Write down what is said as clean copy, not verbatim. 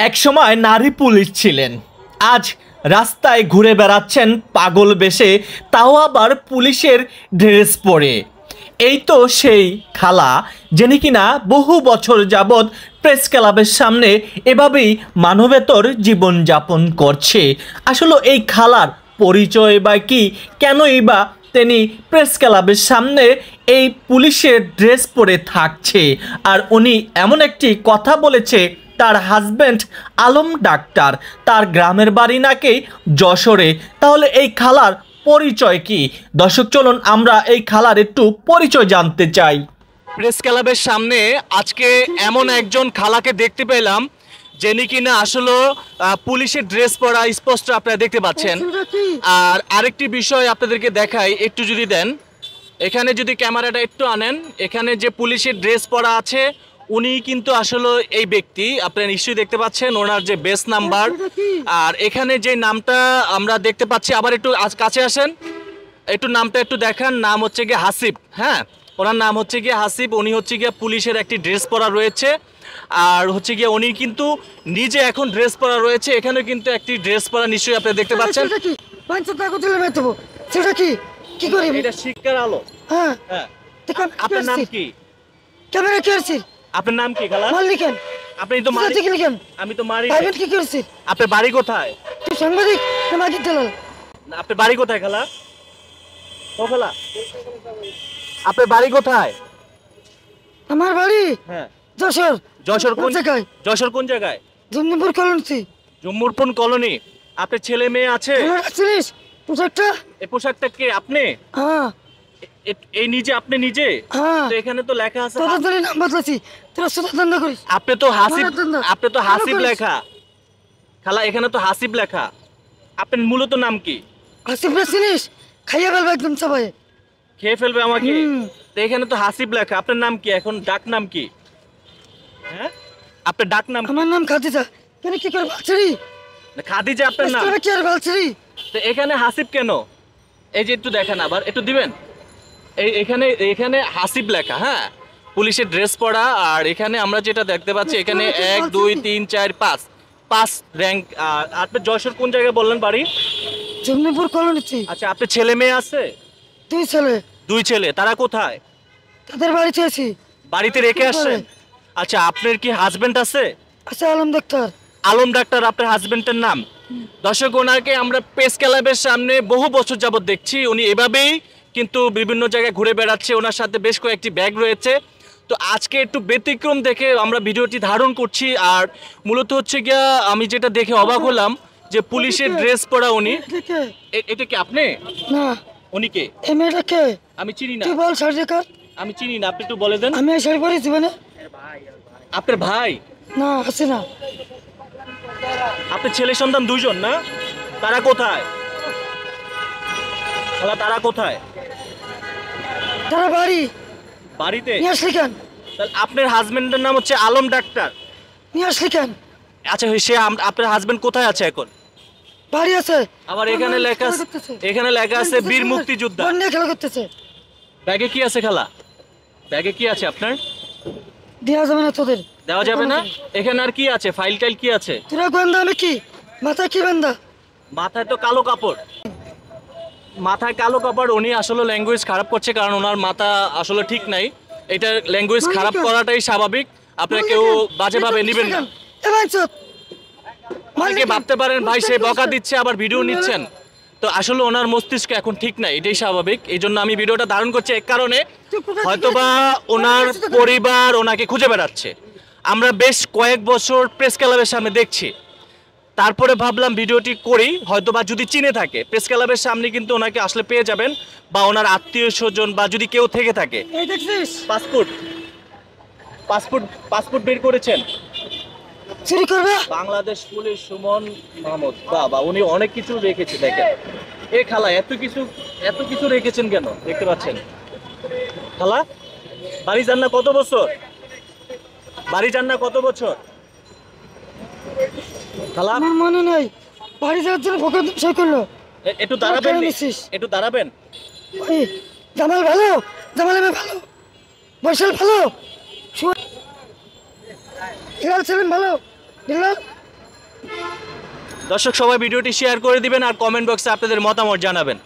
এক সময় নারী পুলিশ ছিলেন, আজ রাস্তায় ঘুরে বেড়াচ্ছেন পাগল বেশে, তাও আবার পুলিশের ড্রেস পরে। এই তো সেই খালা, যিনি কিনা বহু বছর যাবৎ প্রেস ক্লাবের সামনে এভাবেই মানবেতর জীবনযাপন করছে। আসলে এই খালার পরিচয় বা কি, কেনই বা তিনি প্রেস ক্লাবের সামনে এই পুলিশের ড্রেস পরে থাকছে? আর উনি এমন একটি কথা বলেছে, তার হাজব্যান্ড আলম ডাক্তার, তার গ্রামের বাড়ি নাকি যশোরে। তাহলে এই খালার পরিচয় কি? দর্শক চলুন আমরা এই খালার একটু পরিচয় জানতে চাই। প্রেস ক্লাবের সামনে আজকে এমন একজন খালাকে দেখতে পেলাম, যিনি কিনা আসলে পুলিশের ড্রেস পরা স্পষ্ট আপনারা দেখতে পাচ্ছেন। আর আরেকটি বিষয় আপনাদেরকে দেখাই, একটু যদি দেন, এখানে যদি ক্যামেরাটা একটু আনেন, এখানে যে পুলিশের ড্রেস পরা আছে উনি কিন্তু আসলে এই ব্যক্তি, আপনারা নিশ্চয়ই দেখতে পাচ্ছেন ওনার যে বেস নাম্বার। আর এখানে যে নামটা আমরা দেখতে পাচ্ছি, আবার একটু কাছে আসেন, একটু নামটা একটু দেখান। নাম হচ্ছে গিয়ে হাসিব। হ্যাঁ, ওনার নাম হচ্ছে গিয়ে হাসিব। উনি হচ্ছে গিয়ে পুলিশের একটি ড্রেস পরা রয়েছে। আর হচ্ছে গিয়ে উনি কিন্তু নিজে এখন ড্রেস পরা রয়েছে। এখানে কিন্তু একটি ড্রেস পরা নিশ্চয়ই আপনারা দেখতে পাচ্ছেন। এটা শিক্ষার আলো। হ্যাঁ, আপনার নাম কি? আপনার নাম কি খালা? আপনি তো মালিক। আমি তো মালিক। আপনার বাড়ি কোথায়? আপনার বাড়ি কোথায় খালা? ও খালা, আপনার বাড়ি কোথায়? আমার বাড়ি হ্যাঁ যশোর। যশোর কোন জায়গায়? যশোর কোন জায়গায়? জম্মুপুর কলোনি। জম্মুরপুর কলোনি। আপনার ছেলে মেয়ে আছে? চিনিস পোশাকটা? এই পোশাকটা কে? আপনি? হ্যাঁ। এই নিজে? আপনি নিজে? হ্যাঁ। তো এখানে তো লেখা আছে তোদের ধরে নাম বদলাছি, তোরা সুদা ধন্দ করিস। আপনি তো হাসিব, আপনি তো হাসিব লেখা খালা, এখানে তো হাসিব লেখা। আপনার মূলত নাম কি? হাসিব না চিনিস? খাইয়া ফেলবে একদম সবাই, খেয়ে ফেলবে আমাকে। তো এখানে তো হাসিব লেখা। আপনার নাম কি এখন? ডাক নাম কি? হ্যাঁ, আপনার ডাক নাম? আমার নাম খাদিজা। কেন কি করে বলছিস? খাদিজা আপনার নাম? কি আর বলছিস? তো এখানে হাসিব কেন? এই যে একটু দেখেন, আবার একটু দিবেন। এখানে এখানে হাসিব লেখা। হ্যাঁ, পুলিশের ড্রেস পরা। আর এখানে আমরা যেটা দেখতে পাচ্ছি, এখানে 1 2 3 4 5 5 র্যাঙ্ক। আর আপনি যশোর কোন জায়গায় বললেন বাড়ি? জম্মুপুর কলোনিতে। আচ্ছা, আপনার ছেলে মেয়ে আছে? 2 ছেলে। 2 ছেলে। তারা কোথায়? তাদের বাড়িতে আছি। বাড়িতে রেখে আসছেন? আচ্ছা, আপনার কি হাজবেন্ড আছে? আছে, আলম ডাক্তার। আলম ডাক্তার আপনার হাজবেন্ডের নাম। দর্শক, ওনাকে আমরা প্রেস ক্লাবের সামনে বহু বছর যাবত দেখছি। উনি এভাবেই কিন্তু বিভিন্ন জায়গায় ঘুরে বেড়াচ্ছে, ওনার সাথে বেশ কয়েকটি ব্যাগ রয়েছে। তো আজকে একটু ব্যতিক্রম দেখে আমরা ভিডিওটি ধারণ করছি। আর মূলত হচ্ছে গিয়া আমি যেটা দেখে অবাক হলাম যে পুলিশের ড্রেস পরা উনি। এটা কি আপনি? না। উনি কে? এই মেয়েটা কে? আমি চিনি না। তুই বল সরকার। আমি চিনি না, আপনি একটু বলে দেন। আমি শাড়ি পরেছি মানে? আপনার ভাই? না, আছে না। আপনার ছেলে সন্তান 2 জন না? তারা কোথায় খালা? তারা কোথায়? তারা বাড়ি। বাড়িতে? নিয়ে আসলি কেন? তাহলে আপনার হাজবেন্ডের নাম হচ্ছে আলম ডাক্তার। নিয়ে আসলি কেন? আচ্ছা, সে আপনার হাজবেন্ড কোথায় আছে এখন? বাড়ি আছে। আবার এখানে লেখা, এখানে লেখা আছে বীর মুক্তিযোদ্ধা। বন্যা খেলা করতেছে। ব্যাগে কি আছে খালা? ব্যাগে কি আছে আপনার? দেওয়া যাবে না তোদের। দেওয়া যাবে না? এখানে আর কি আছে? ফাইল টাইল কি আছে? তোরা গোয়েন্দা, আমি কি? মাথায় কি বান্ধা? মাথায় তো কালো কাপড়। মাথায় কালো কাপড়। উনি আসলে ল্যাঙ্গুয়েজ খারাপ করছে, কারণ ওনার মাথা আসলে ঠিক নাই। এটা ল্যাঙ্গুয়েজ খারাপ করাটাই স্বাভাবিক। আপনারা কেউ বাজেভাবে নেবেন না। অনেকে ভাবতে পারেন ভাই সে বকা দিচ্ছে আবার ভিডিও নিচ্ছেন। তো আসলে ওনার মস্তিষ্ক এখন ঠিক নাই, এটাই স্বাভাবিক। এই জন্য আমি ভিডিওটা ধারণ করছি এক কারণে, হয়তোবা ওনার পরিবার ওনাকে খুঁজে বেড়াচ্ছে। আমরা বেশ কয়েক বছর প্রেস ক্লাবের সামনে দেখছি, তারপরে ভাবলাম ভিডিওটি করি, হয়তোবা যদি চিনে থাকে। প্রেস ক্লাবের সামনে কিন্তু ওনাকে আসলে পেয়ে যাবেন, বা ওনার আত্মীয় স্বজন বা যদি কেউ থেকে থাকে। পাসপোর্ট পাসপোর্ট পাসপোর্ট বের করেছেন? চুরি করবে? বাংলাদেশ পুলিশ সুমন মাহমুদ। বাবা, উনি অনেক কিছু রেখেছে। দেখেন এ খালা, এত কিছু রেখেছেন কেন? দেখতে পাচ্ছেন খালা? বাড়ি যান না কত বছর? বাড়ি যান না কত বছর খালা? আমার মনে নাই। বাড়ি যাওয়ার জন্য ভোকার সই করলো। একটু দাঁড়াবেন, একটু দাঁড়াবেন। জামাল ভালো, জামাল আমি ভালো। বৈশাল ভালো, হিলাল সেলিম ভালো, হিলাল। দর্শক সবাই ভিডিওটি শেয়ার করে দিবেন আর কমেন্ট বক্সে আপনাদের মতামত জানাবেন।